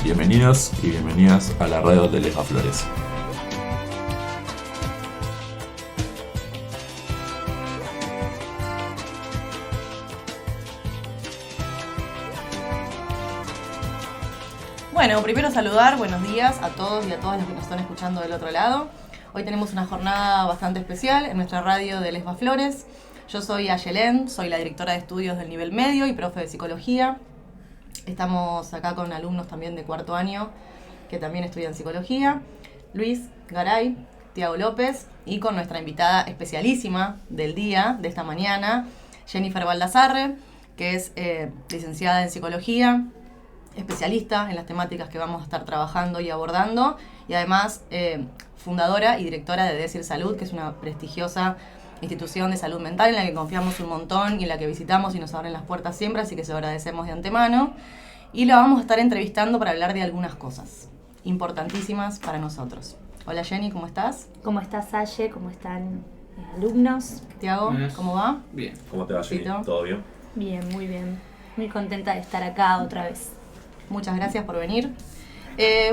Bienvenidos y bienvenidas a la radio de Lesba Flores. Bueno, primero saludar, buenos días a todos y a todas los que nos están escuchando del otro lado. Hoy tenemos una jornada bastante especial en nuestra radio de Lesba Flores. Yo soy Ayelén, soy la directora de estudios del nivel medio y profe de psicología. Estamos acá con alumnos también de cuarto año que también estudian psicología. Luis Garay, Tiago López y con nuestra invitada especialísima del día, de esta mañana, Jennifer Baldassarre, que es licenciada en psicología, especialista en las temáticas que vamos a estar trabajando y abordando, y además fundadora y directora de Decir Salud, que es una prestigiosa institución de salud mental en la que confiamos un montón y en la que visitamos y nos abren las puertas siempre, así que se lo agradecemos de antemano. Y la vamos a estar entrevistando para hablar de algunas cosas importantísimas para nosotros. Hola Jenny, ¿cómo estás? ¿Cómo estás, Aye? ¿Cómo están alumnos? Tiago, ¿cómo va? Bien. ¿Cómo te va, Jenny? ¿Todo bien? Bien, muy bien. Muy contenta de estar acá otra vez. Muchas gracias por venir.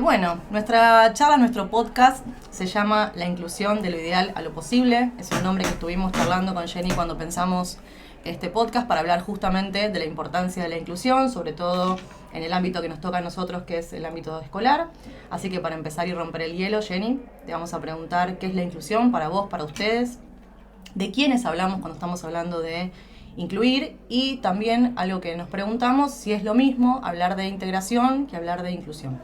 Bueno, nuestra charla, nuestro podcast se llama La inclusión de lo ideal a lo posible. Es el nombre que estuvimos charlando con Jenny cuando pensamos este podcast para hablar justamente de la importancia de la inclusión, sobre todo en el ámbito que nos toca a nosotros, que es el ámbito escolar. Así que para empezar y romper el hielo, Jenny, te vamos a preguntar qué es la inclusión para vos, para ustedes, de quiénes hablamos cuando estamos hablando de incluir, y también algo que nos preguntamos, si es lo mismo hablar de integración que hablar de inclusión.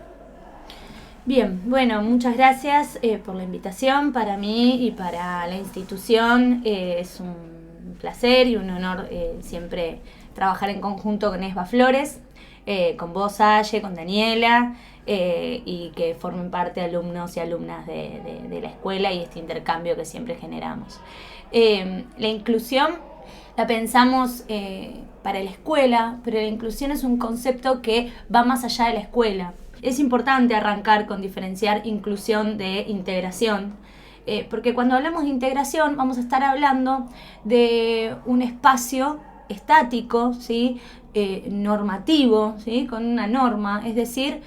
Bien, bueno, muchas gracias por la invitación. Para mí y para la institución es un placer y un honor siempre trabajar en conjunto con Lesba Flores, con vos, Aye, con Daniela, y que formen parte alumnos y alumnas de la escuela y este intercambio que siempre generamos. La inclusión la pensamos para la escuela, pero la inclusión es un concepto que va más allá de la escuela. Es importante arrancar con diferenciar inclusión de integración, porque cuando hablamos de integración vamos a estar hablando de un espacio estático, ¿sí? Normativo, ¿sí? Con una norma, es decir,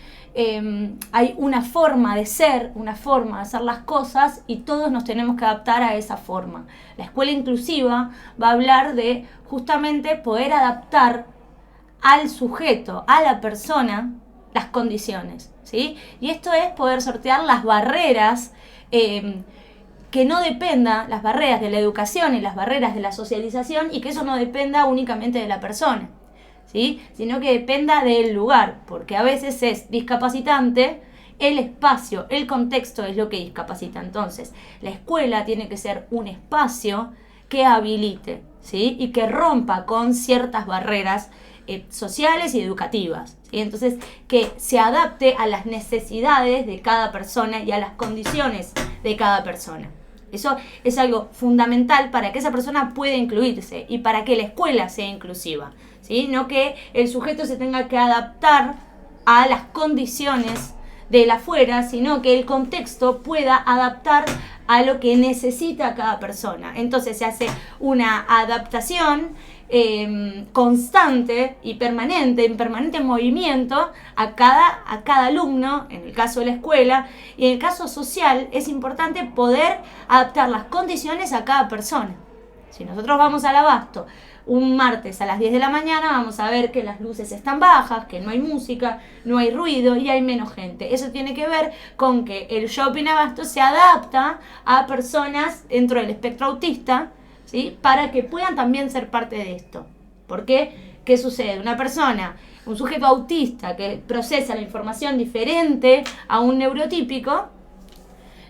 hay una forma de ser, una forma de hacer las cosas y todos nos tenemos que adaptar a esa forma. La escuela inclusiva va a hablar de justamente poder adaptar al sujeto, a la persona, las condiciones, ¿sí? Y esto es poder sortear las barreras que no dependa, las barreras de la educación y las barreras de la socialización, y que eso no dependa únicamente de la persona, ¿sí? Sino que dependa del lugar, porque a veces es discapacitante el espacio, el contexto es lo que discapacita. Entonces, la escuela tiene que ser un espacio que habilite, ¿sí? Y que rompa con ciertas barreras sociales y educativas, ¿sí? Entonces, que se adapte a las necesidades de cada persona y a las condiciones de cada persona. Eso es algo fundamental para que esa persona pueda incluirse y para que la escuela sea inclusiva, ¿sí? No que el sujeto se tenga que adaptar a las condiciones del afuera, sino que el contexto pueda adaptar a lo que necesita cada persona. Entonces se hace una adaptación constante y permanente, en permanente movimiento a cada alumno, en el caso de la escuela, y en el caso social es importante poder adaptar las condiciones a cada persona. Si nosotros vamos al abasto un martes a las 10 de la mañana, vamos a ver que las luces están bajas, que no hay música, no hay ruido y hay menos gente. Eso tiene que ver con que el shopping abasto se adapta a personas dentro del espectro autista, ¿sí? Para que puedan también ser parte de esto. ¿Por qué? ¿Qué sucede? Una persona, un sujeto autista que procesa la información diferente a un neurotípico,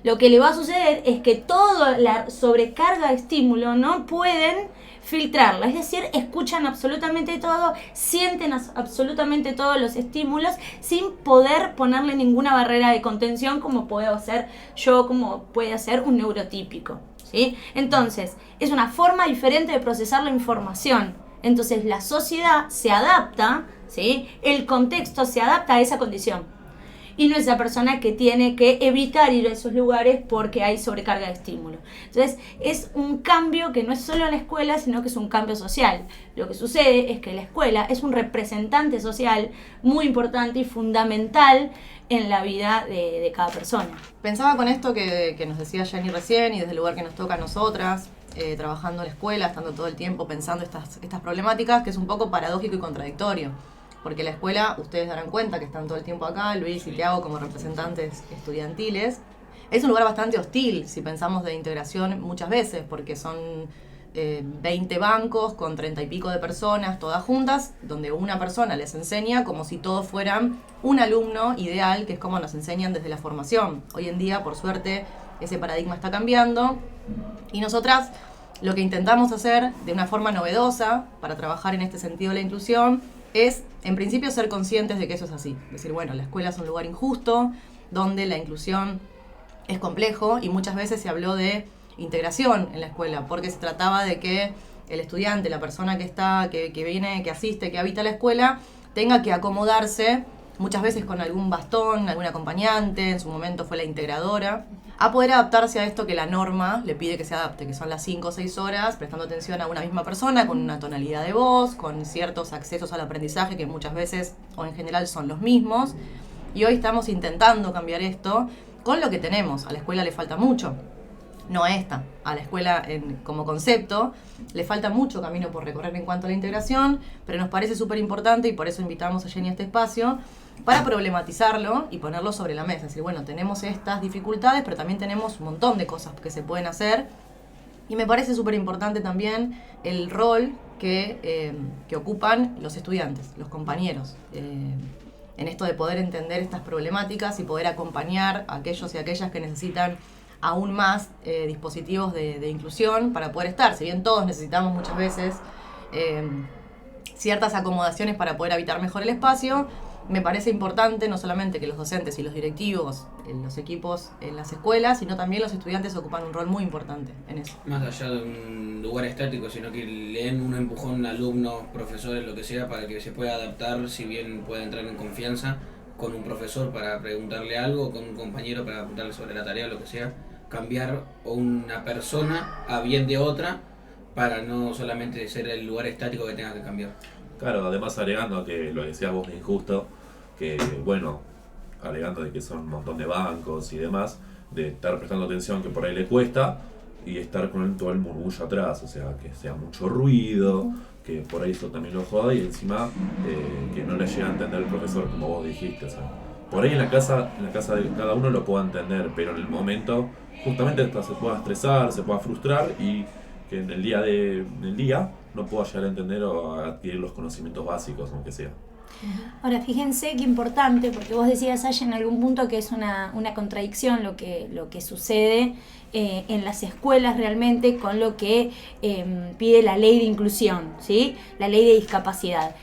lo que le va a suceder es que toda la sobrecarga de estímulo no pueden filtrarla, es decir, escuchan absolutamente todo, sienten absolutamente todos los estímulos sin poder ponerle ninguna barrera de contención como puedo hacer yo, como puede hacer un neurotípico, ¿sí? Entonces, es una forma diferente de procesar la información. Entonces, la sociedad se adapta, ¿sí? El contexto se adapta a esa condición. y no esa persona que tiene que evitar ir a esos lugares porque hay sobrecarga de estímulo. Entonces es un cambio que no es solo en la escuela, sino que es un cambio social. Lo que sucede es que la escuela es un representante social muy importante y fundamental en la vida de cada persona. Pensaba con esto que nos decía Jenny recién y desde el lugar que nos toca a nosotras, trabajando en la escuela, estando todo el tiempo pensando estas problemáticas, que es un poco paradójico y contradictorio. Porque la escuela, ustedes darán cuenta que están todo el tiempo acá, Luis y Tiago como representantes estudiantiles. Es un lugar bastante hostil si pensamos de integración muchas veces, porque son 20 bancos con 30 y pico de personas, todas juntas, donde una persona les enseña como si todos fueran un alumno ideal, que es como nos enseñan desde la formación. Hoy en día, por suerte, ese paradigma está cambiando y nosotras lo que intentamos hacer de una forma novedosa para trabajar en este sentido de la inclusión es, en principio, ser conscientes de que eso es así. Decir, bueno, la escuela es un lugar injusto, donde la inclusión es complejo y muchas veces se habló de integración en la escuela, porque se trataba de que el estudiante, la persona que viene, que asiste, que habita la escuela, tenga que acomodarse, muchas veces con algún bastón, algún acompañante, en su momento fue la integradora, a poder adaptarse a esto que la norma le pide que se adapte, que son las 5 o 6 horas, prestando atención a una misma persona, con una tonalidad de voz, con ciertos accesos al aprendizaje que muchas veces o en general son los mismos. Y hoy estamos intentando cambiar esto con lo que tenemos. A la escuela le falta mucho, no a esta, a la escuela como concepto, le falta mucho camino por recorrer en cuanto a la integración, pero nos parece súper importante y por eso invitamos a Jenny a este espacio, para problematizarlo y ponerlo sobre la mesa. Es decir, bueno, tenemos estas dificultades, pero también tenemos un montón de cosas que se pueden hacer. Y me parece súper importante también el rol que ocupan los estudiantes, los compañeros, en esto de poder entender estas problemáticas y poder acompañar a aquellos y aquellas que necesitan aún más dispositivos de inclusión para poder estar. Si bien todos necesitamos muchas veces ciertas acomodaciones para poder habitar mejor el espacio, me parece importante no solamente que los docentes y los directivos, los equipos en las escuelas, sino también los estudiantes ocupan un rol muy importante en eso. Más allá de un lugar estático, sino que le den un empujón a alumnos, profesores, lo que sea, para que se pueda adaptar, si bien pueda entrar en confianza con un profesor para preguntarle algo, con un compañero para preguntarle sobre la tarea, lo que sea, cambiar una persona a bien de otra para no solamente ser el lugar estático que tenga que cambiar. Claro, además agregando a que lo que decías vos de injusto, que bueno, alegando de que son un montón de bancos y demás, de estar prestando atención que por ahí le cuesta y estar con todo el murmullo atrás, o sea, que sea mucho ruido, que por ahí eso también lo joda y encima que no le llega a entender el profesor, como vos dijiste, o sea, por ahí en la casa de cada uno lo pueda entender, pero en el momento justamente hasta se pueda estresar, se pueda frustrar y que en el día no pueda llegar a entender o a adquirir los conocimientos básicos, aunque sea. Ahora, fíjense qué importante, porque vos decías, Aya, en algún punto que es una contradicción lo que sucede en las escuelas realmente con lo que pide la ley de inclusión, ¿sí? La ley de discapacidad.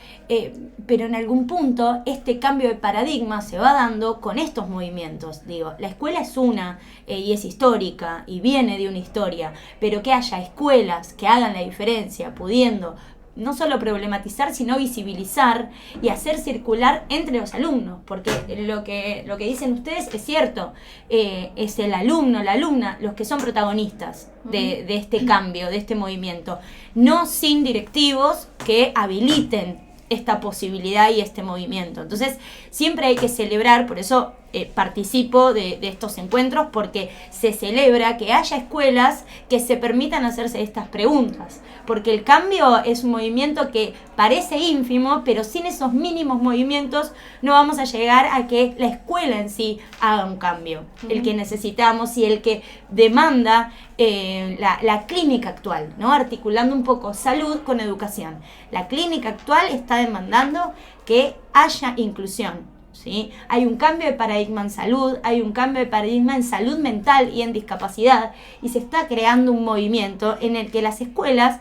Pero en algún punto este cambio de paradigma se va dando con estos movimientos. Digo, la escuela es una y es histórica y viene de una historia, pero que haya escuelas que hagan la diferencia, pudiendo no solo problematizar, sino visibilizar y hacer circular entre los alumnos, porque lo que dicen ustedes es cierto, es el alumno, la alumna, los que son protagonistas de este cambio, de este movimiento, no sin directivos que habiliten esta posibilidad y este movimiento. Entonces, siempre hay que celebrar, por eso participo de estos encuentros, porque se celebra que haya escuelas que se permitan hacerse estas preguntas, porque el cambio es un movimiento que parece ínfimo, pero sin esos mínimos movimientos no vamos a llegar a que la escuela en sí haga un cambio, el que necesitamos y el que demanda la clínica actual, ¿no? Articulando un poco salud con educación. La clínica actual está demandando que haya inclusión, ¿sí? Hay un cambio de paradigma en salud, hay un cambio de paradigma en salud mental y en discapacidad, y se está creando un movimiento en el que las escuelas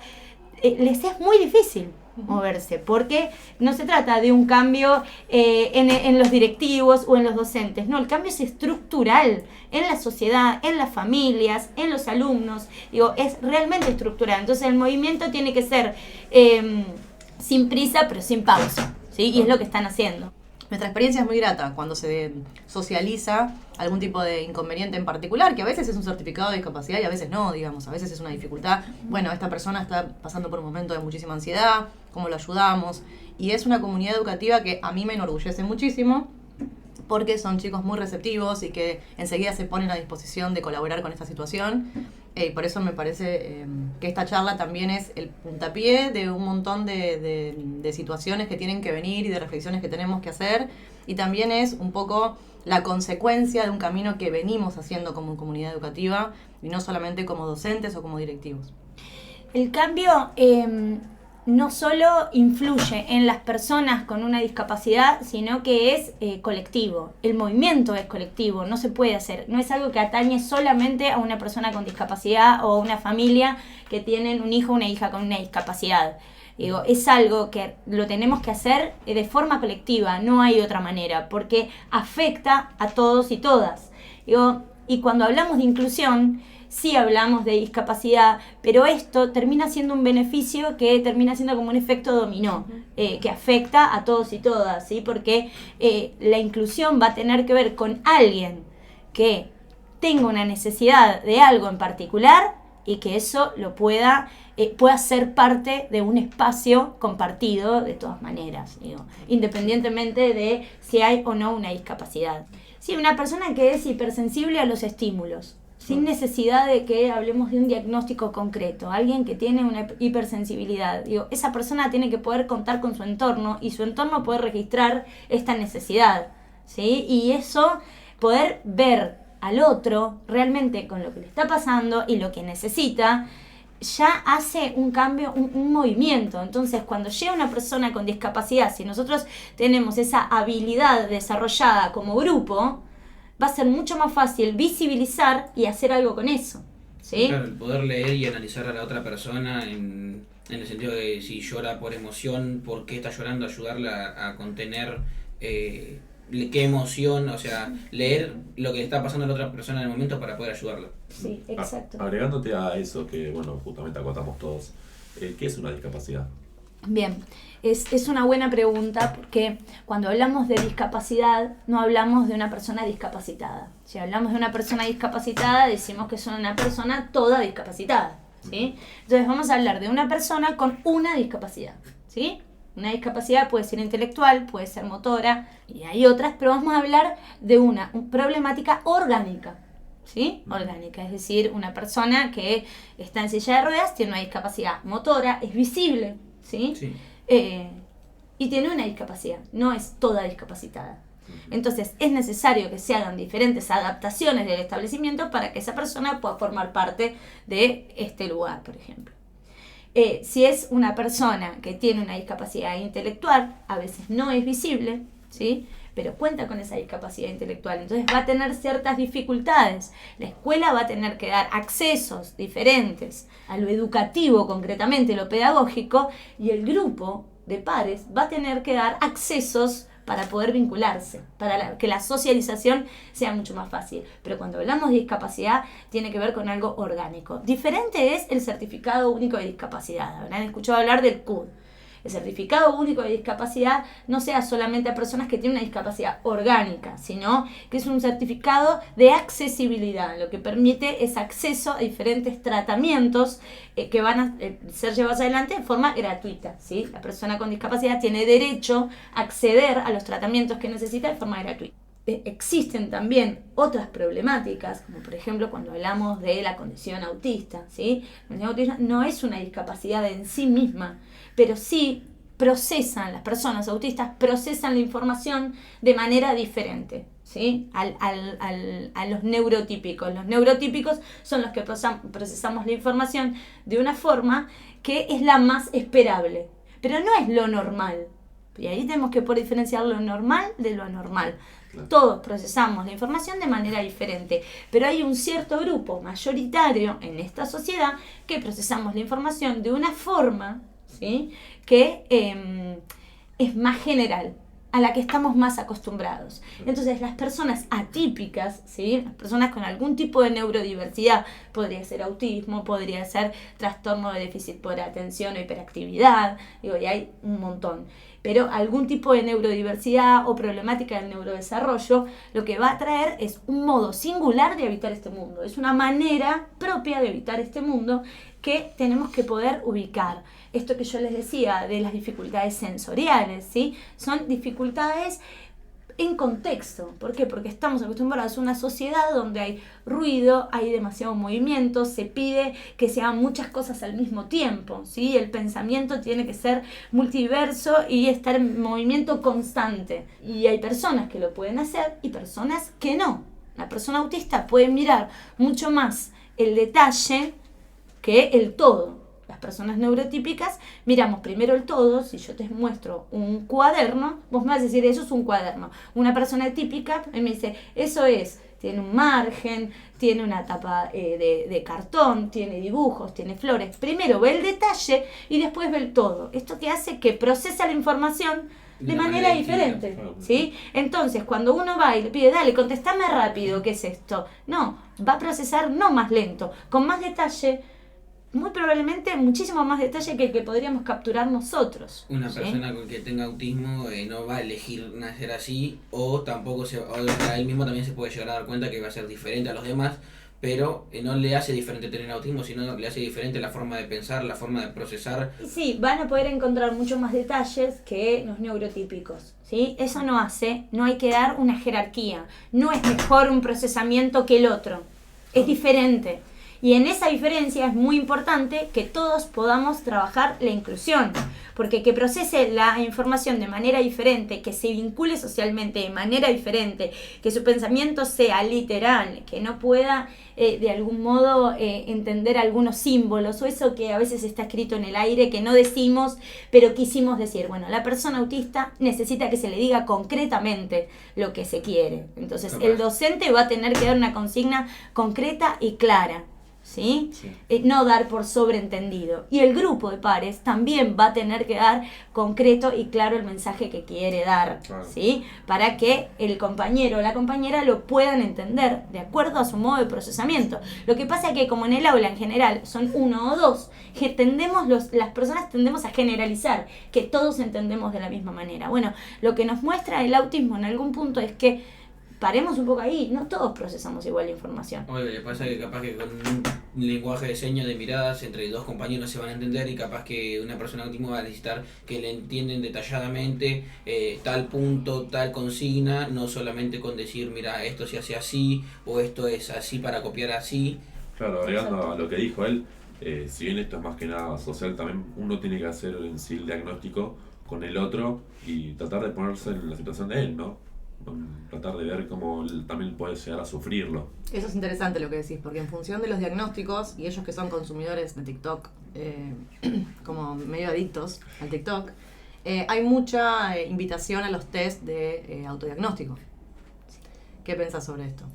les es muy difícil moverse, porque no se trata de un cambio en los directivos o en los docentes, no, el cambio es estructural en la sociedad, en las familias, en los alumnos, digo, es realmente estructural. Entonces el movimiento tiene que ser sin prisa pero sin pausa, ¿sí? Y es lo que están haciendo. Nuestra experiencia es muy grata cuando se socializa algún tipo de inconveniente en particular, que a veces es un certificado de discapacidad y a veces no, digamos, a veces es una dificultad. Bueno, esta persona está pasando por un momento de muchísima ansiedad, ¿cómo lo ayudamos? Y es una comunidad educativa que a mí me enorgullece muchísimo, porque son chicos muy receptivos y que enseguida se ponen a disposición de colaborar con esta situación. Por eso me parece que esta charla también es el puntapié de un montón de situaciones que tienen que venir y de reflexiones que tenemos que hacer. Y también es un poco la consecuencia de un camino que venimos haciendo como comunidad educativa y no solamente como docentes o como directivos. El cambio no solo influye en las personas con una discapacidad, sino que es colectivo. El movimiento es colectivo, no se puede hacer. No es algo que atañe solamente a una persona con discapacidad o a una familia que tienen un hijo o una hija con una discapacidad. Digo, es algo que lo tenemos que hacer de forma colectiva, no hay otra manera, porque afecta a todos y todas. Digo, y cuando hablamos de inclusión, sí hablamos de discapacidad, pero esto termina siendo un beneficio que termina siendo como un efecto dominó, que afecta a todos y todas, ¿sí? Porque la inclusión va a tener que ver con alguien que tenga una necesidad de algo en particular y que eso lo pueda ser parte de un espacio compartido de todas maneras, digo, independientemente de si hay o no una discapacidad. Sí, una persona que es hipersensible a los estímulos, sin necesidad de que hablemos de un diagnóstico concreto, alguien que tiene una hipersensibilidad, digo, esa persona tiene que poder contar con su entorno y su entorno poder registrar esta necesidad, ¿sí? Y eso, poder ver al otro realmente con lo que le está pasando y lo que necesita, ya hace un cambio, un movimiento. Entonces, cuando llega una persona con discapacidad, si nosotros tenemos esa habilidad desarrollada como grupo, va a ser mucho más fácil visibilizar y hacer algo con eso, ¿sí? Claro, el poder leer y analizar a la otra persona en el sentido de si llora por emoción, por qué está llorando, ayudarla a contener qué emoción, o sea, leer lo que le está pasando a la otra persona en el momento para poder ayudarla. Sí, exacto. Agregándote a eso que, bueno, justamente acotamos todos, ¿qué es una discapacidad? Bien, es una buena pregunta porque cuando hablamos de discapacidad no hablamos de una persona discapacitada. Si hablamos de una persona discapacitada decimos que son una persona toda discapacitada, ¿sí? Entonces vamos a hablar de una persona con una discapacidad, ¿sí? Una discapacidad puede ser intelectual, puede ser motora y hay otras, pero vamos a hablar de una problemática orgánica, ¿sí? Orgánica, es decir, una persona que está en silla de ruedas, tiene una discapacidad motora, es visible, ¿sí? Sí. Y tiene una discapacidad, no es toda discapacitada. Entonces es necesario que se hagan diferentes adaptaciones del establecimiento para que esa persona pueda formar parte de este lugar, por ejemplo. Si es una persona que tiene una discapacidad intelectual, a veces no es visible, ¿sí? Pero cuenta con esa discapacidad intelectual, entonces va a tener ciertas dificultades. La escuela va a tener que dar accesos diferentes a lo educativo, concretamente lo pedagógico, y el grupo de pares va a tener que dar accesos para poder vincularse, para que la socialización sea mucho más fácil. Pero cuando hablamos de discapacidad, tiene que ver con algo orgánico. Diferente es el certificado único de discapacidad. Habrán escuchado hablar del CUD. El certificado único de discapacidad no sea solamente a personas que tienen una discapacidad orgánica, sino que es un certificado de accesibilidad. Lo que permite es acceso a diferentes tratamientos que van a ser llevados adelante de forma gratuita, ¿sí? La persona con discapacidad tiene derecho a acceder a los tratamientos que necesita de forma gratuita. Existen también otras problemáticas, como por ejemplo cuando hablamos de la condición autista, ¿sí? La condición autista no es una discapacidad en sí misma, pero sí las personas autistas procesan la información de manera diferente, ¿sí? A los neurotípicos. Los neurotípicos son los que procesamos la información de una forma que es la más esperable, pero no es lo normal. Y ahí tenemos que poder diferenciar lo normal de lo anormal. Claro. Todos procesamos la información de manera diferente, pero hay un cierto grupo mayoritario en esta sociedad que procesamos la información de una forma, ¿sí? Que es más general, a la que estamos más acostumbrados. Entonces las personas atípicas, ¿sí? Las personas con algún tipo de neurodiversidad, podría ser autismo, podría ser trastorno de déficit por atención o hiperactividad, digo, y hay un montón. pero algún tipo de neurodiversidad o problemática del neurodesarrollo, lo que va a traer es un modo singular de habitar este mundo. Es una manera propia de habitar este mundo que tenemos que poder ubicar. Esto que yo les decía de las dificultades sensoriales, ¿sí? Son dificultades en contexto. ¿Por qué? Porque estamos acostumbrados a una sociedad donde hay ruido, hay demasiado movimiento, se pide que se hagan muchas cosas al mismo tiempo, ¿sí? El pensamiento tiene que ser multiverso y estar en movimiento constante. Y hay personas que lo pueden hacer y personas que no. La persona autista puede mirar mucho más el detalle que el todo. Las personas neurotípicas miramos primero el todo. Si yo te muestro un cuaderno, vos me vas a decir, eso es un cuaderno. Una persona típica me dice, eso es, tiene un margen, tiene una tapa de cartón, tiene dibujos, tiene flores. Primero ve el detalle y después ve el todo. Esto que hace que procesa la información de manera diferente, ¿sí? Entonces, cuando uno va y le pide, dale, contestame rápido, ¿qué es esto? No, va a procesar no más lento, con más detalle, muy probablemente muchísimo más detalle que el que podríamos capturar nosotros. Una ¿sí? persona con que tenga autismo no va a elegir nacer así, o tampoco a él mismo también se puede llegar a dar cuenta que va a ser diferente a los demás, pero no le hace diferente tener autismo, sino le hace diferente la forma de pensar, la forma de procesar. Sí, van a poder encontrar mucho más detalles que los neurotípicos, ¿sí? Eso no hay que dar una jerarquía, no es mejor un procesamiento que el otro, es diferente. Y en esa diferencia es muy importante que todos podamos trabajar la inclusión, porque que procese la información de manera diferente, que se vincule socialmente de manera diferente, que su pensamiento sea literal, que no pueda de algún modo entender algunos símbolos o eso que a veces está escrito en el aire que no decimos, pero quisimos decir. Bueno, la persona autista necesita que se le diga concretamente lo que se quiere. Entonces, el docente va a tener que dar una consigna concreta y clara. ¿Sí? No dar por sobreentendido. Y el grupo de pares también va a tener que dar concreto y claro el mensaje que quiere dar, ¿sí? Para que el compañero o la compañera lo puedan entender de acuerdo a su modo de procesamiento. Lo que pasa es que como en el aula en general son uno o dos, que las personas tendemos a generalizar, que todos entendemos de la misma manera. Bueno, lo que nos muestra el autismo en algún punto es que paremos un poco ahí, no todos procesamos igual la información. Oye, le pasa que capaz que con un lenguaje de señas, de miradas, entre dos compañeros se van a entender y capaz que una persona autismo va a necesitar que le entienden detalladamente tal punto, tal consigna, no solamente con decir, mira, esto se hace así o esto es así para copiar así. Claro, agregando a lo que dijo él, si bien esto es más que nada social, también uno tiene que hacer en sí el diagnóstico con el otro y tratar de ponerse en la situación de él, ¿no? Tratar de ver cómo él también puede llegar a sufrirlo. Eso es interesante lo que decís, porque en función de los diagnósticos, y ellos que son consumidores de TikTok, como medio adictos al TikTok, hay mucha invitación a los test de autodiagnóstico. ¿Qué pensás sobre esto?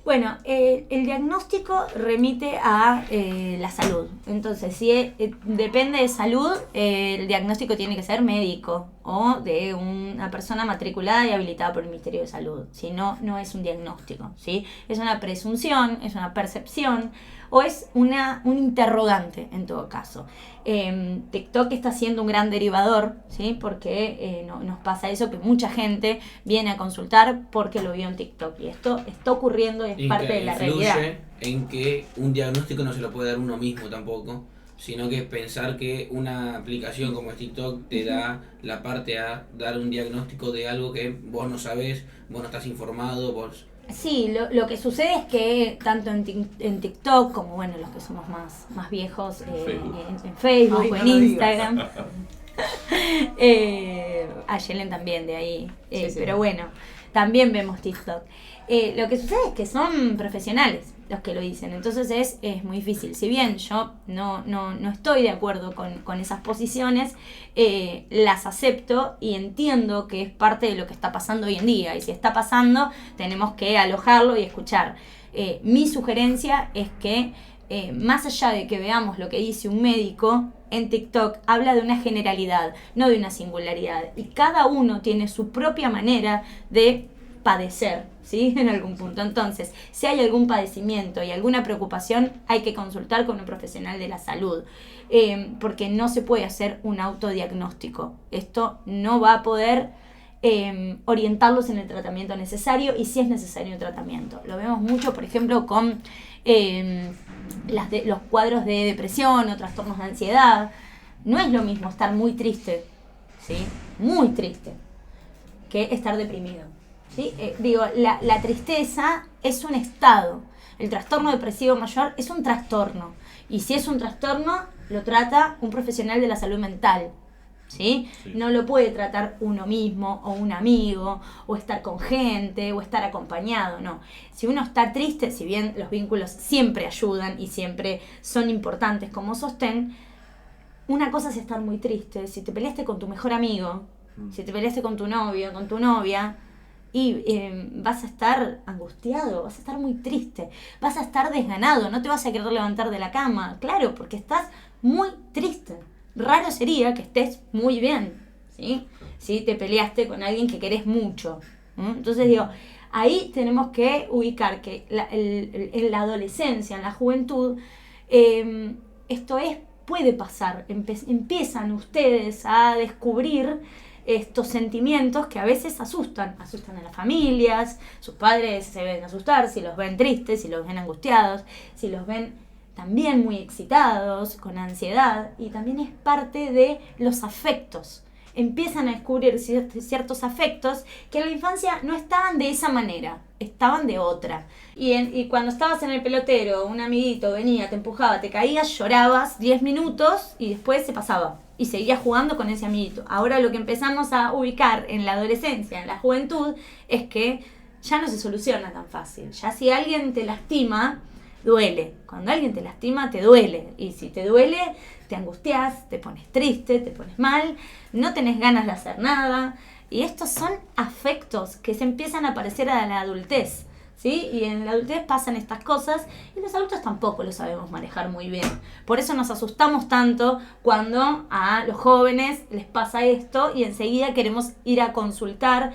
Bueno, el diagnóstico remite a la salud. Entonces, si depende de salud, el diagnóstico tiene que ser médico o de una persona matriculada y habilitada por el Ministerio de Salud. Si no, no es un diagnóstico, ¿sí? Es una presunción, es una percepción o es un interrogante en todo caso. TikTok está siendo un gran derivador, ¿sí? Porque nos pasa eso, que mucha gente viene a consultar porque lo vio en TikTok y esto está ocurriendo y es parte de la realidad. En que un diagnóstico no se lo puede dar uno mismo tampoco, sino que pensar que una aplicación como es TikTok te da la parte a dar un diagnóstico de algo que vos no sabés, vos no estás informado, vos... Sí, lo que sucede es que tanto en TikTok como bueno los que somos más viejos en Facebook o en Instagram, a Yelen también de ahí, sí. Pero bueno, también vemos TikTok. Lo que sucede es que son profesionales los que lo dicen, entonces es muy difícil. Si bien yo no estoy de acuerdo con esas posiciones, las acepto y entiendo que es parte de lo que está pasando hoy en día, y si está pasando tenemos que alojarlo y escuchar. Mi sugerencia es que más allá de que veamos lo que dice un médico, en TikTok habla de una generalidad, no de una singularidad, y cada uno tiene su propia manera de padecer, ¿sí? En algún punto. Entonces, si hay algún padecimiento y alguna preocupación, hay que consultar con un profesional de la salud, porque no se puede hacer un autodiagnóstico. Esto no va a poder orientarlos en el tratamiento necesario, y si es necesario un tratamiento. Lo vemos mucho, por ejemplo, con los cuadros de depresión o trastornos de ansiedad. No es lo mismo estar muy triste, ¿sí? Muy triste, que estar deprimido, ¿sí? La tristeza es un estado. El trastorno depresivo mayor es un trastorno. Y si es un trastorno, lo trata un profesional de la salud mental, ¿sí? Sí. No lo puede tratar uno mismo o un amigo, o estar con gente, o estar acompañado, no. Si uno está triste, si bien los vínculos siempre ayudan y siempre son importantes como sostén, una cosa es estar muy triste. Si te peleaste con tu mejor amigo, si te peleaste con tu novio, con tu novia, y vas a estar angustiado, vas a estar muy triste, vas a estar desganado, no te vas a querer levantar de la cama, claro, porque estás muy triste. Raro sería que estés muy bien, ¿sí? Si te peleaste con alguien que querés mucho. Entonces ahí tenemos que ubicar que en la adolescencia, en la juventud, puede pasar. Empiezan ustedes a descubrir estos sentimientos que a veces asustan a las familias. Sus padres se ven asustar si los ven tristes, si los ven angustiados, si los ven también muy excitados, con ansiedad, y también es parte de los afectos. Empiezan a descubrir ciertos afectos que en la infancia no estaban de esa manera, estaban de otra. Y cuando estabas en el pelotero, un amiguito venía, te empujaba, te caías, llorabas 10 minutos y después se pasaba. Y seguías jugando con ese amiguito. Ahora lo que empezamos a ubicar en la adolescencia, en la juventud, es que ya no se soluciona tan fácil. Ya si alguien te lastima, duele. Cuando alguien te lastima, te duele. Y si te duele, te angustias, te pones triste, te pones mal, no tenés ganas de hacer nada. Y estos son afectos que se empiezan a aparecer a la adultez, ¿sí? Y en la adultez pasan estas cosas y los adultos tampoco lo sabemos manejar muy bien. Por eso nos asustamos tanto cuando a los jóvenes les pasa esto y enseguida queremos ir a consultar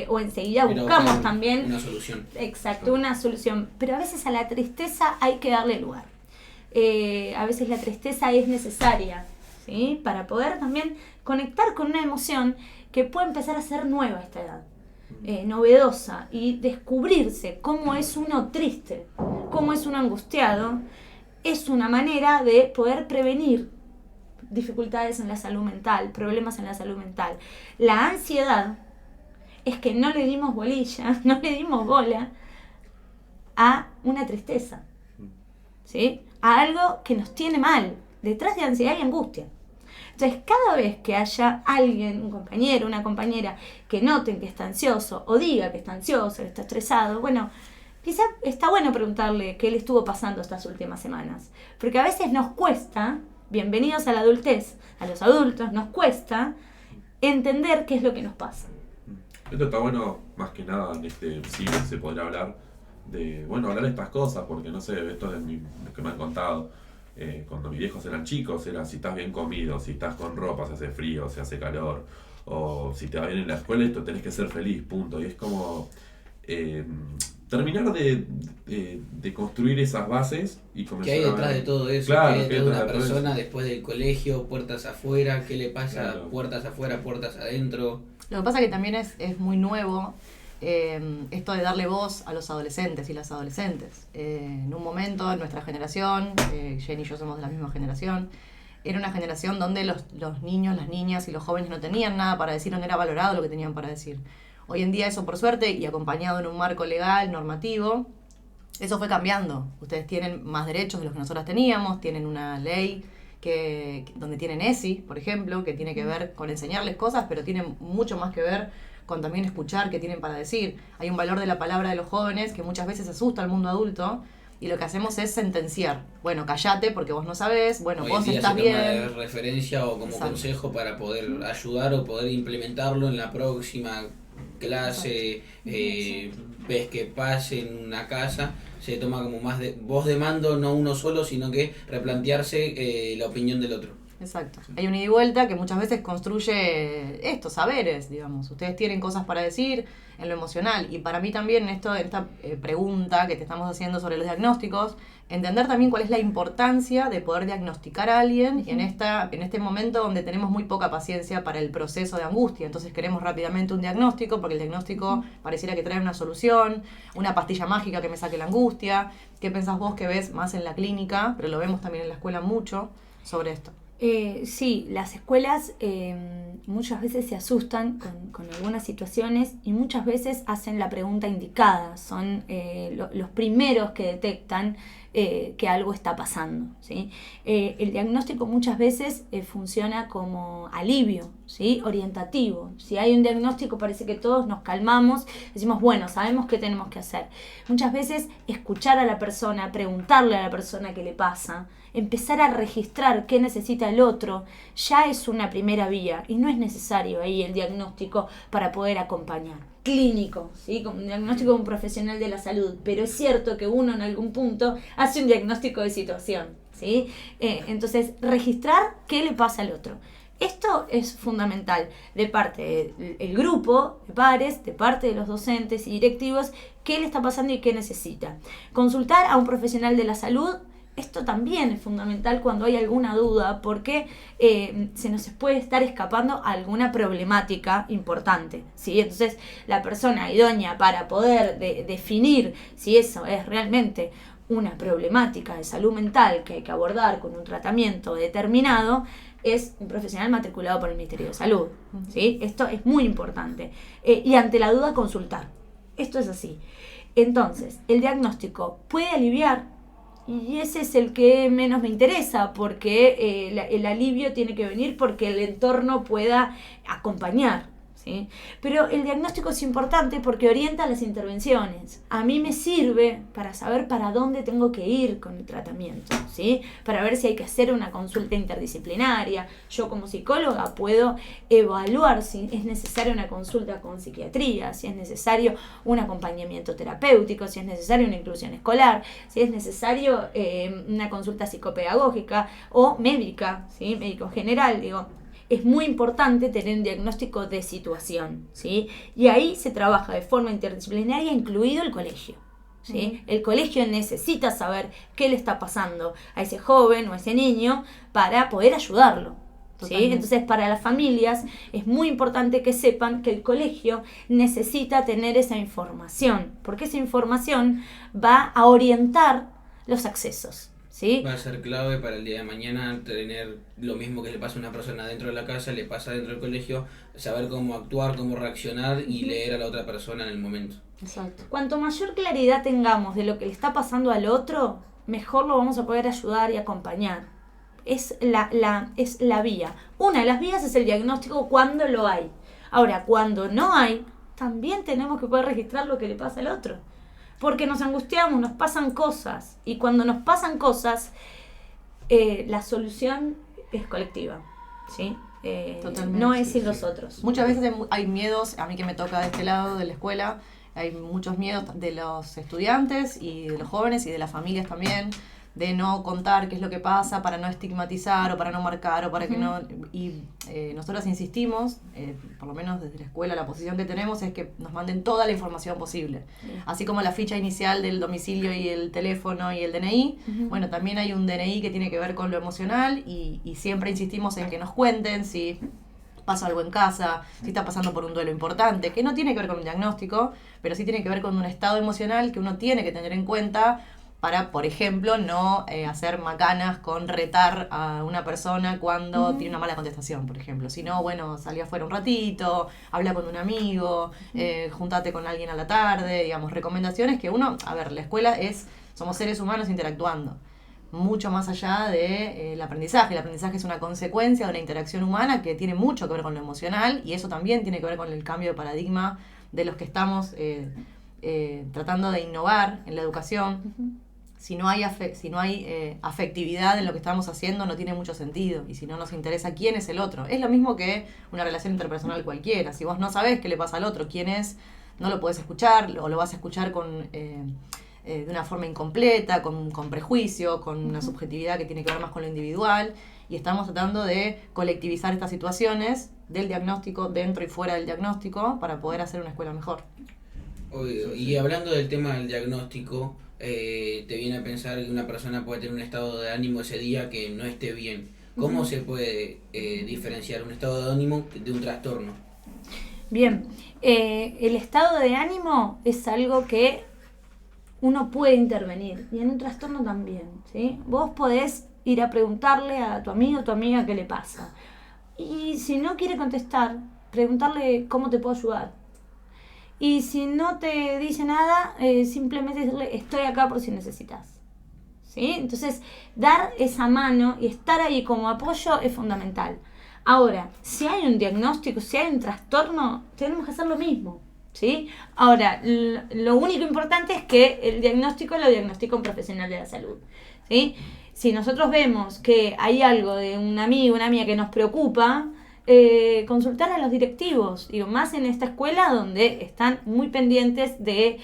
o enseguida buscamos también una solución. Exacto, una solución. Pero a veces a la tristeza hay que darle lugar. A veces la tristeza es necesaria, ¿sí? Para poder también conectar con una emoción que puede empezar a ser nueva a esta edad. Novedosa, y descubrirse cómo es uno triste, cómo es uno angustiado, es una manera de poder prevenir dificultades en la salud mental, problemas en la salud mental. La ansiedad es que no le dimos bolilla, no le dimos bola a una tristeza, ¿sí? A algo que nos tiene mal. Detrás de ansiedad y angustia. Entonces, cada vez que haya alguien, un compañero, una compañera, que noten que está ansioso o diga que está ansioso, que está estresado, bueno, quizá está bueno preguntarle qué le estuvo pasando estas últimas semanas. Porque a veces nos cuesta, bienvenidos a la adultez, a los adultos, nos cuesta entender qué es lo que nos pasa. Esto está bueno, más que nada, en este siglo se podrá hablar de, hablar de estas cosas, porque no sé, esto es lo que me han contado. Cuando mis viejos eran chicos, era si estás bien comido, si estás con ropa, si hace frío, si hace calor, o si te va bien en la escuela, esto tenés que ser feliz, punto. Y es como terminar de construir esas bases y comenzar. ¿Qué hay detrás de todo eso? Claro, ¿Qué hay detrás de una persona después del colegio, puertas afuera? ¿Qué le pasa? Claro. Puertas afuera, puertas adentro. Lo que pasa es que también es muy nuevo esto de darle voz a los adolescentes y las adolescentes. En un momento, en nuestra generación, Jenny y yo somos de la misma generación, era una generación donde los niños, las niñas y los jóvenes no tenían nada para decir, no era valorado lo que tenían para decir. Hoy en día eso, por suerte, y acompañado en un marco legal, normativo, eso fue cambiando. Ustedes tienen más derechos de los que nosotras teníamos, tienen una ley donde tienen ESI, por ejemplo, que tiene que ver con enseñarles cosas, pero tiene mucho más que ver con también escuchar qué tienen para decir. Hay un valor de la palabra de los jóvenes que muchas veces asusta al mundo adulto, y lo que hacemos es sentenciar. Bueno, callate porque vos no sabés, bueno, hoy vos día estás se bien. Toma de referencia o como Exacto. consejo para poder ayudar o poder implementarlo en la próxima clase, ves que pase en una casa, se toma como más de voz de mando, no uno solo, sino que replantearse la opinión del otro. Exacto. Hay un ida y vuelta que muchas veces construye estos saberes, digamos. Ustedes tienen cosas para decir en lo emocional. Y para mí también en esta pregunta que te estamos haciendo sobre los diagnósticos, entender también cuál es la importancia de poder diagnosticar a alguien en este momento donde tenemos muy poca paciencia para el proceso de angustia. Entonces queremos rápidamente un diagnóstico porque el diagnóstico pareciera que trae una solución, una pastilla mágica que me saque la angustia. ¿Qué pensás vos que ves más en la clínica, pero lo vemos también en la escuela mucho, sobre esto? Sí, las escuelas muchas veces se asustan con algunas situaciones y muchas veces hacen la pregunta indicada. Son los primeros que detectan que algo está pasando, ¿sí? El diagnóstico muchas veces funciona como alivio, ¿sí? Orientativo. Si hay un diagnóstico parece que todos nos calmamos, decimos, bueno, sabemos qué tenemos que hacer. Muchas veces escuchar a la persona, preguntarle a la persona qué le pasa, empezar a registrar qué necesita el otro, ya es una primera vía y no es necesario ahí el diagnóstico para poder acompañar. Clínico, ¿sí? Como un diagnóstico de un profesional de la salud, pero es cierto que uno en algún punto hace un diagnóstico de situación, ¿sí? Entonces, registrar qué le pasa al otro. Esto es fundamental de parte del grupo de pares, de parte de los docentes y directivos, qué le está pasando y qué necesita. Consultar a un profesional de la salud. Esto también es fundamental cuando hay alguna duda porque se nos puede estar escapando alguna problemática importante, ¿sí? Entonces la persona idónea para poder definir si eso es realmente una problemática de salud mental que hay que abordar con un tratamiento determinado es un profesional matriculado por el Ministerio de Salud, ¿sí? Esto es muy importante. Y ante la duda consultar. Esto es así. Entonces, el diagnóstico puede aliviar. Y ese es el que menos me interesa, porque el alivio tiene que venir porque el entorno pueda acompañar, ¿sí? Pero el diagnóstico es importante porque orienta las intervenciones. A mí me sirve para saber para dónde tengo que ir con el tratamiento, ¿sí? Para ver si hay que hacer una consulta interdisciplinaria. Yo como psicóloga puedo evaluar si es necesaria una consulta con psiquiatría, si es necesario un acompañamiento terapéutico, si es necesario una inclusión escolar, si es necesario una consulta psicopedagógica o médica, ¿sí? Médico general, digo. Es muy importante tener un diagnóstico de situación, ¿sí? Y ahí se trabaja de forma interdisciplinaria, incluido el colegio, ¿sí? El colegio necesita saber qué le está pasando a ese joven o a ese niño para poder ayudarlo, ¿sí? Entonces, para las familias es muy importante que sepan que el colegio necesita tener esa información, porque esa información va a orientar los accesos. ¿Sí? Va a ser clave para el día de mañana tener lo mismo que le pasa a una persona dentro de la casa, le pasa dentro del colegio, saber cómo actuar, cómo reaccionar y leer a la otra persona en el momento. Exacto. Cuanto mayor claridad tengamos de lo que le está pasando al otro, mejor lo vamos a poder ayudar y acompañar. Es la vía. Una de las vías es el diagnóstico cuando lo hay. Ahora, cuando no hay, también tenemos que poder registrar lo que le pasa al otro. Porque nos angustiamos, nos pasan cosas. Y cuando nos pasan cosas, la solución es colectiva, ¿sí? No es ir los otros. Muchas veces hay miedos, a mí que me toca de este lado de la escuela, hay muchos miedos de los estudiantes y de los jóvenes y de las familias también, de no contar qué es lo que pasa, para no estigmatizar o para no marcar o para que no... Y nosotros insistimos, por lo menos desde la escuela, la posición que tenemos es que nos manden toda la información posible. Así como la ficha inicial del domicilio y el teléfono y el DNI, bueno, también hay un DNI que tiene que ver con lo emocional y siempre insistimos en que nos cuenten si pasa algo en casa, si está pasando por un duelo importante, que no tiene que ver con un diagnóstico, pero sí tiene que ver con un estado emocional que uno tiene que tener en cuenta para, por ejemplo, no hacer macanas con retar a una persona cuando tiene una mala contestación, por ejemplo. Si no, bueno, salí afuera un ratito, habla con un amigo, juntate con alguien a la tarde, digamos, recomendaciones que uno... A ver, la escuela somos seres humanos interactuando, mucho más allá del aprendizaje. El aprendizaje es una consecuencia de una interacción humana que tiene mucho que ver con lo emocional y eso también tiene que ver con el cambio de paradigma de los que estamos tratando de innovar en la educación. Si no hay afectividad en lo que estamos haciendo, no tiene mucho sentido. Y si no nos interesa quién es el otro. Es lo mismo que una relación interpersonal cualquiera. Si vos no sabés qué le pasa al otro, quién es, no lo podés escuchar o lo vas a escuchar con de una forma incompleta, con prejuicio, con una subjetividad que tiene que ver más con lo individual, y estamos tratando de colectivizar estas situaciones del diagnóstico, dentro y fuera del diagnóstico, para poder hacer una escuela mejor. Y hablando del tema del diagnóstico, te viene a pensar que una persona puede tener un estado de ánimo ese día que no esté bien. ¿Cómo se puede diferenciar un estado de ánimo de un trastorno? Bien, el estado de ánimo es algo que uno puede intervenir, y en un trastorno también, ¿sí? Vos podés ir a preguntarle a tu amigo o tu amiga qué le pasa. Y si no quiere contestar, preguntarle cómo te puedo ayudar. Y si no te dice nada, simplemente decirle estoy acá por si necesitas. ¿Sí? Entonces, dar esa mano y estar ahí como apoyo es fundamental. Ahora, si hay un diagnóstico, si hay un trastorno, tenemos que hacer lo mismo. ¿Sí? Ahora, lo único importante es que el diagnóstico lo diagnostica un profesional de la salud. ¿Sí? Si nosotros vemos que hay algo de un amigo, una amiga que nos preocupa, consultar a los directivos, digo, más en esta escuela donde están muy pendientes de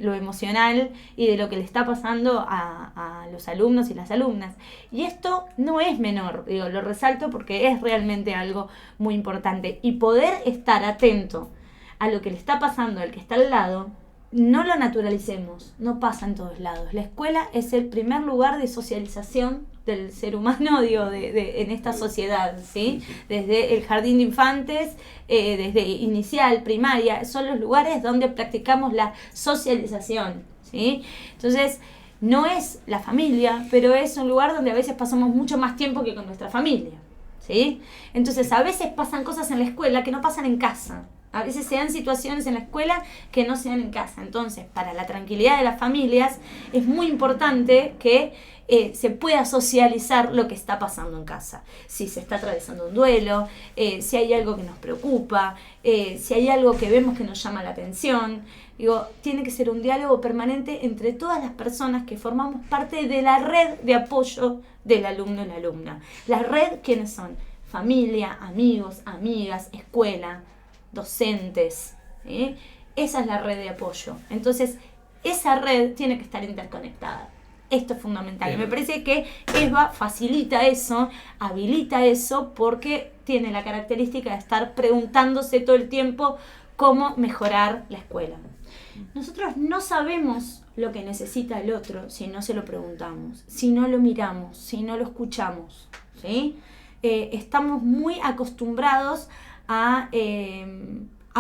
lo emocional y de lo que le está pasando a los alumnos y las alumnas. Y esto no es menor, digo, lo resalto porque es realmente algo muy importante. Y poder estar atento a lo que le está pasando al que está al lado, no lo naturalicemos, no pasa en todos lados. La escuela es el primer lugar de socialización del ser humano, digo, en esta sociedad, ¿sí? Desde el jardín de infantes, desde inicial, primaria, son los lugares donde practicamos la socialización, ¿sí? Entonces, no es la familia, pero es un lugar donde a veces pasamos mucho más tiempo que con nuestra familia, ¿sí? Entonces, a veces pasan cosas en la escuela que no pasan en casa. A veces se dan situaciones en la escuela que no se dan en casa. Entonces, para la tranquilidad de las familias, es muy importante que se pueda socializar lo que está pasando en casa. Si se está atravesando un duelo, si hay algo que nos preocupa, si hay algo que vemos que nos llama la atención. Digo, tiene que ser un diálogo permanente entre todas las personas que formamos parte de la red de apoyo del alumno y la alumna. La red, ¿quiénes son? Familia, amigos, amigas, escuela, docentes, ¿sí? Esa es la red de apoyo. Entonces, esa red tiene que estar interconectada. Esto es fundamental. Me parece que ESBA facilita eso, habilita eso, porque tiene la característica de estar preguntándose todo el tiempo cómo mejorar la escuela. Nosotros no sabemos lo que necesita el otro si no se lo preguntamos, si no lo miramos, si no lo escuchamos, ¿sí? Estamos muy acostumbrados a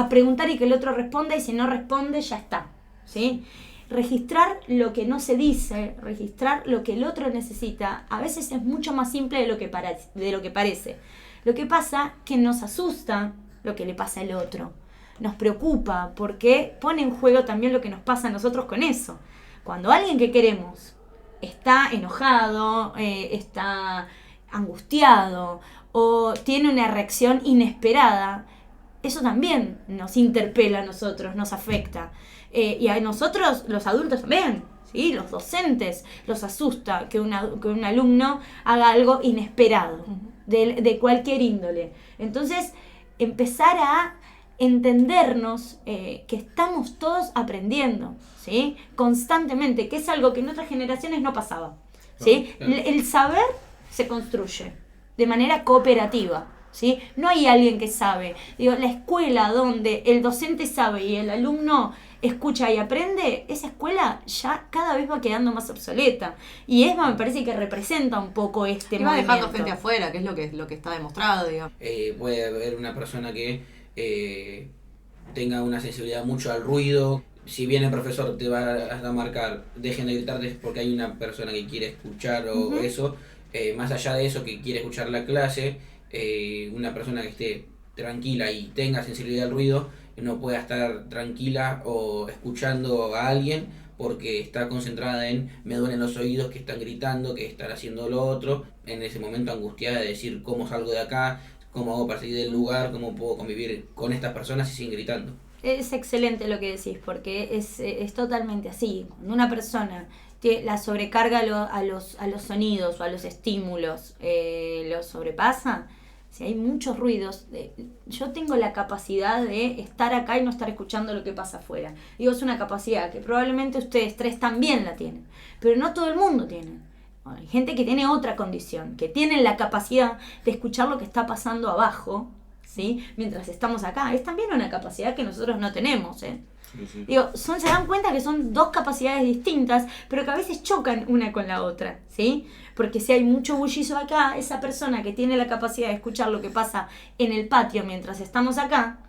preguntar y que el otro responda, y si no responde ya está, ¿sí? Registrar lo que no se dice, registrar lo que el otro necesita, a veces es mucho más simple de lo que parece. Lo que pasa que nos asusta lo que le pasa al otro, nos preocupa porque pone en juego también lo que nos pasa a nosotros con eso. Cuando alguien que queremos está enojado, está angustiado o tiene una reacción inesperada, eso también nos interpela a nosotros, nos afecta. Y a nosotros, los adultos también, ¿sí? Los docentes, los asusta que un alumno haga algo inesperado, de cualquier índole. Entonces, empezar a entendernos que estamos todos aprendiendo, ¿sí? Constantemente, que es algo que en otras generaciones no pasaba, ¿sí? El saber se construye de manera cooperativa, ¿sí? No hay alguien que sabe. Digo, la escuela donde el docente sabe y el alumno escucha y aprende, esa escuela ya cada vez va quedando más obsoleta. Y ESBA me parece que representa un poco este movimiento. Y va dejando gente afuera, que es lo que está demostrado, digamos. Puede haber una persona que tenga una sensibilidad mucho al ruido. Si bien el profesor te va a marcar, dejen de gritar porque hay una persona que quiere escuchar o eso, más allá de eso, que quiere escuchar la clase, una persona que esté tranquila y tenga sensibilidad al ruido no pueda estar tranquila o escuchando a alguien porque está concentrada en me duelen los oídos, que están gritando, que están haciendo lo otro, en ese momento angustiada de decir cómo salgo de acá, cómo hago para salir del lugar, cómo puedo convivir con estas personas y siguen gritando. Es excelente lo que decís, porque es totalmente así. Cuando una persona la sobrecarga a los sonidos o a los estímulos, los sobrepasa, si hay muchos ruidos, yo tengo la capacidad de estar acá y no estar escuchando lo que pasa afuera. Digo, es una capacidad que probablemente ustedes tres también la tienen, pero no todo el mundo tiene. Hay gente que tiene otra condición, que tiene la capacidad de escuchar lo que está pasando abajo, ¿sí? Mientras estamos acá. Es también una capacidad que nosotros no tenemos, ¿eh? Sí. Digo, se dan cuenta que son dos capacidades distintas, pero que a veces chocan una con la otra, ¿sí? Porque si hay mucho bullicio acá, esa persona que tiene la capacidad de escuchar lo que pasa en el patio mientras estamos acá,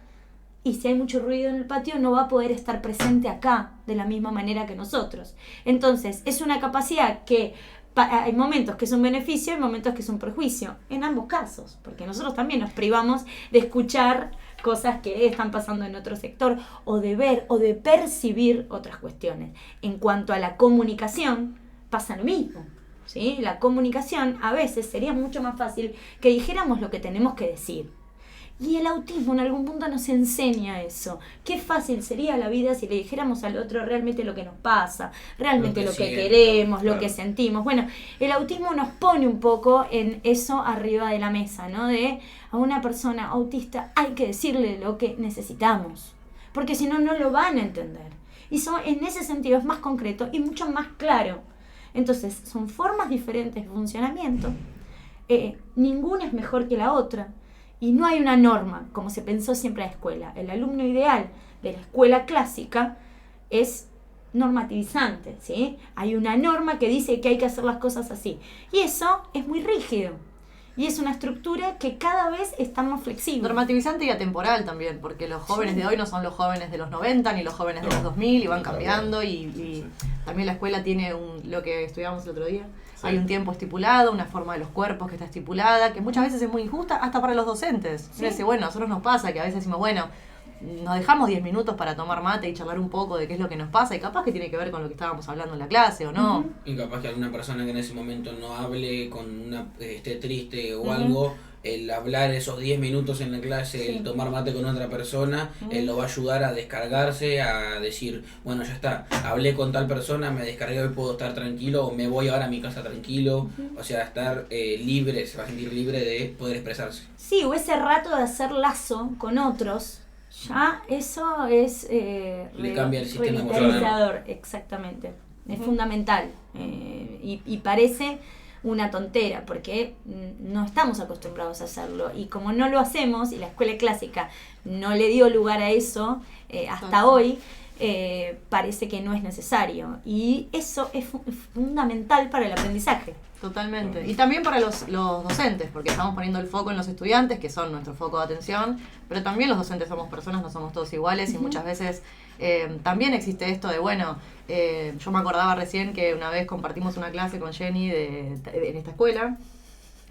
y si hay mucho ruido en el patio, no va a poder estar presente acá de la misma manera que nosotros. Entonces, es una capacidad que hay momentos que es un beneficio y momentos que es un perjuicio, en ambos casos, porque nosotros también nos privamos de escuchar cosas que están pasando en otro sector, o de ver o de percibir otras cuestiones. En cuanto a la comunicación, pasa lo mismo, ¿sí? La comunicación a veces sería mucho más fácil que dijéramos lo que tenemos que decir. Y el autismo en algún punto nos enseña eso. Qué fácil sería la vida si le dijéramos al otro realmente lo que nos pasa, realmente lo que queremos, lo que sentimos. Bueno, el autismo nos pone un poco en eso arriba de la mesa, ¿no? De a una persona autista hay que decirle lo que necesitamos, porque si no, no lo van a entender. Y en ese sentido es más concreto y mucho más claro. Entonces, son formas diferentes de funcionamiento. Ninguna es mejor que la otra. Y no hay una norma, como se pensó siempre en la escuela. El alumno ideal de la escuela clásica es normativizante, ¿sí? Hay una norma que dice que hay que hacer las cosas así. Y eso es muy rígido. Y es una estructura que cada vez está más flexible. Normativizante y atemporal también, porque los jóvenes de hoy no son los jóvenes de los 90 ni los jóvenes de los 2000 y van cambiando. Y también la escuela tiene lo que estudiamos el otro día. Sí. Hay un tiempo estipulado, una forma de los cuerpos que está estipulada, que muchas veces es muy injusta hasta para los docentes. Sí. Dice, bueno, a nosotros nos pasa que a veces decimos, bueno, nos dejamos 10 minutos para tomar mate y charlar un poco de qué es lo que nos pasa, y capaz que tiene que ver con lo que estábamos hablando en la clase o no. Y capaz que alguna persona que en ese momento no hable, esté triste o algo, el hablar esos 10 minutos en la clase, el tomar mate con otra persona, lo va a ayudar a descargarse, a decir, bueno, ya está, hablé con tal persona, me descargué, hoy puedo estar tranquilo, o me voy ahora a mi casa tranquilo, o sea, estar libre, se va a sentir libre de poder expresarse. Sí, o ese rato de hacer lazo con otros, ya eso es le cambia el sistema revitalizador, exactamente, es fundamental, y parece una tontera, porque no estamos acostumbrados a hacerlo, y como no lo hacemos, y la escuela clásica no le dio lugar a eso hasta hoy, parece que no es necesario, y eso es fundamental para el aprendizaje. Totalmente. Y también para los docentes, porque estamos poniendo el foco en los estudiantes, que son nuestro foco de atención, pero también los docentes somos personas, no somos todos iguales, y muchas veces también existe esto de, bueno, yo me acordaba recién que una vez compartimos una clase con Jenny en esta escuela,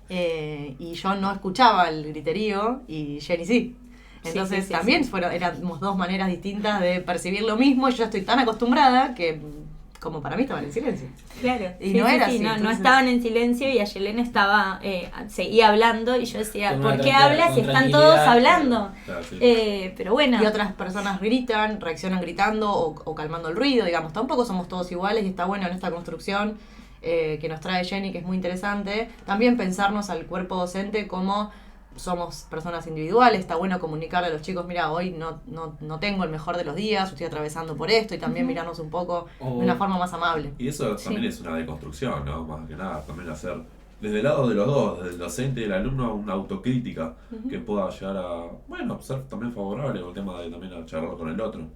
y yo no escuchaba el griterío, y Jenny sí. Entonces también éramos dos maneras distintas de percibir lo mismo, y yo estoy tan acostumbrada que como para mí estaban en silencio. Claro. Y no era así. No estaban en silencio, y Ayelen seguía hablando, y yo decía, ¿por qué hablas si están todos hablando? Claro, sí. Pero bueno. Y otras personas gritan, reaccionan gritando o calmando el ruido, digamos. Tampoco somos todos iguales, y está bueno en esta construcción que nos trae Jenny, que es muy interesante, también pensarnos al cuerpo docente como somos personas individuales. Está bueno comunicarle a los chicos, mira, hoy no tengo el mejor de los días, estoy atravesando por esto, y también mirarnos un poco de una forma más amable. Y eso también es una deconstrucción, ¿no? Más que nada, también hacer desde el lado de los dos, desde el docente y el alumno, una autocrítica que pueda llegar a, bueno, ser también favorable con el tema de también a charlar con el otro.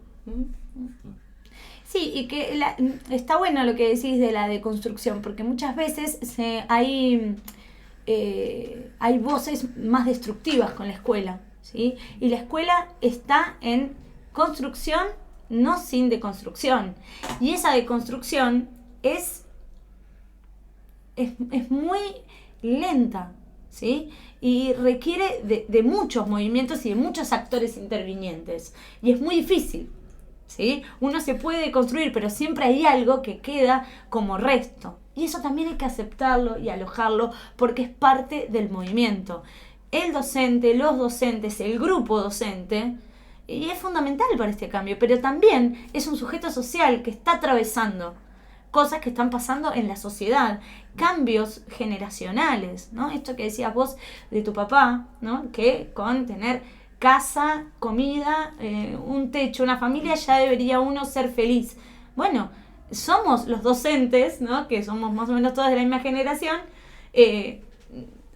Sí, y que está bueno lo que decís de la deconstrucción, porque muchas veces hay voces más destructivas con la escuela, ¿sí? Y la escuela está en construcción, no sin deconstrucción. Y esa deconstrucción es muy lenta, ¿sí? Y requiere de muchos movimientos y de muchos actores intervinientes. Y es muy difícil, ¿sí? Uno se puede construir, pero siempre hay algo que queda como resto. Y eso también hay que aceptarlo y alojarlo, porque es parte del movimiento. El docente, los docentes, el grupo docente, y es fundamental para este cambio, pero también es un sujeto social que está atravesando cosas que están pasando en la sociedad, cambios generacionales, ¿no? Esto que decías vos de tu papá, ¿no? Que con tener casa, comida, un techo, una familia, ya debería uno ser feliz. Bueno, somos los docentes, ¿no? Que somos más o menos todos de la misma generación,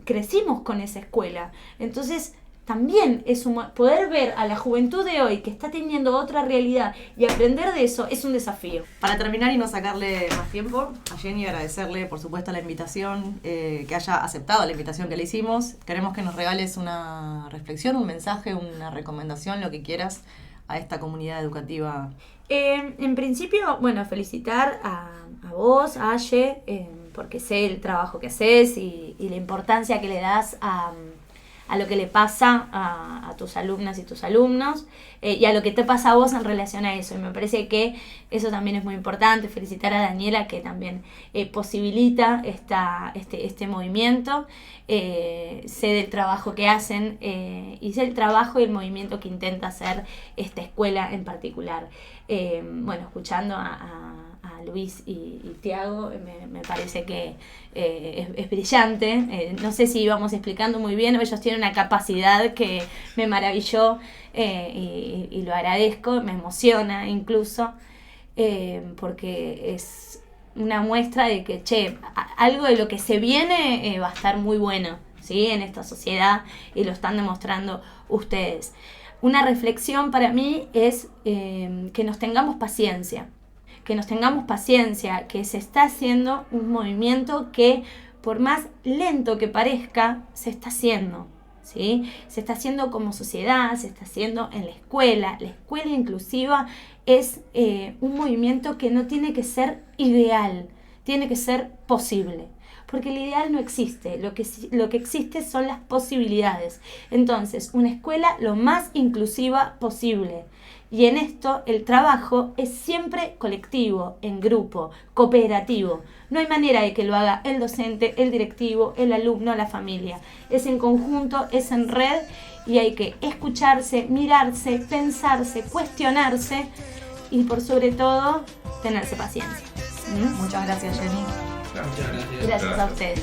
crecimos con esa escuela. Entonces, también es poder ver a la juventud de hoy que está teniendo otra realidad y aprender de eso es un desafío. Para terminar y no sacarle más tiempo, a Jenny agradecerle, por supuesto, la invitación, que haya aceptado la invitación que le hicimos. Queremos que nos regales una reflexión, un mensaje, una recomendación, lo que quieras, a esta comunidad educativa. En principio, bueno, felicitar a vos, a Aye, porque sé el trabajo que haces y la importancia que le das a lo que le pasa a tus alumnas y tus alumnos, y a lo que te pasa a vos en relación a eso. Y me parece que eso también es muy importante. Felicitar a Daniela, que también posibilita este movimiento. Sé del trabajo que hacen y sé el trabajo y el movimiento que intenta hacer esta escuela en particular. Bueno, escuchando a Luis y Tiago, me parece que es brillante. No sé si íbamos explicando muy bien, ellos tienen una capacidad que me maravilló y lo agradezco, me emociona incluso, porque es una muestra de que, algo de lo que se viene va a estar muy bueno, ¿sí? En esta sociedad, y lo están demostrando ustedes. Una reflexión para mí es que nos tengamos paciencia, que se está haciendo un movimiento que, por más lento que parezca, se está haciendo, ¿sí? Se está haciendo como sociedad, se está haciendo en la escuela. La escuela inclusiva es un movimiento que no tiene que ser ideal, tiene que ser posible. Porque el ideal no existe, lo que existe son las posibilidades. Entonces, una escuela lo más inclusiva posible. Y en esto el trabajo es siempre colectivo, en grupo, cooperativo. No hay manera de que lo haga el docente, el directivo, el alumno, la familia. Es en conjunto, es en red, y hay que escucharse, mirarse, pensarse, cuestionarse y, por sobre todo, tenerse paciencia. Muchas gracias, Jenny. Gracias a ustedes.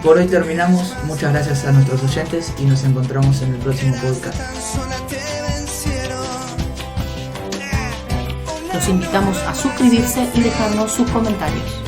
Por hoy terminamos. Muchas gracias a nuestros oyentes y nos encontramos en el próximo podcast. Los invitamos a suscribirse y dejarnos sus comentarios.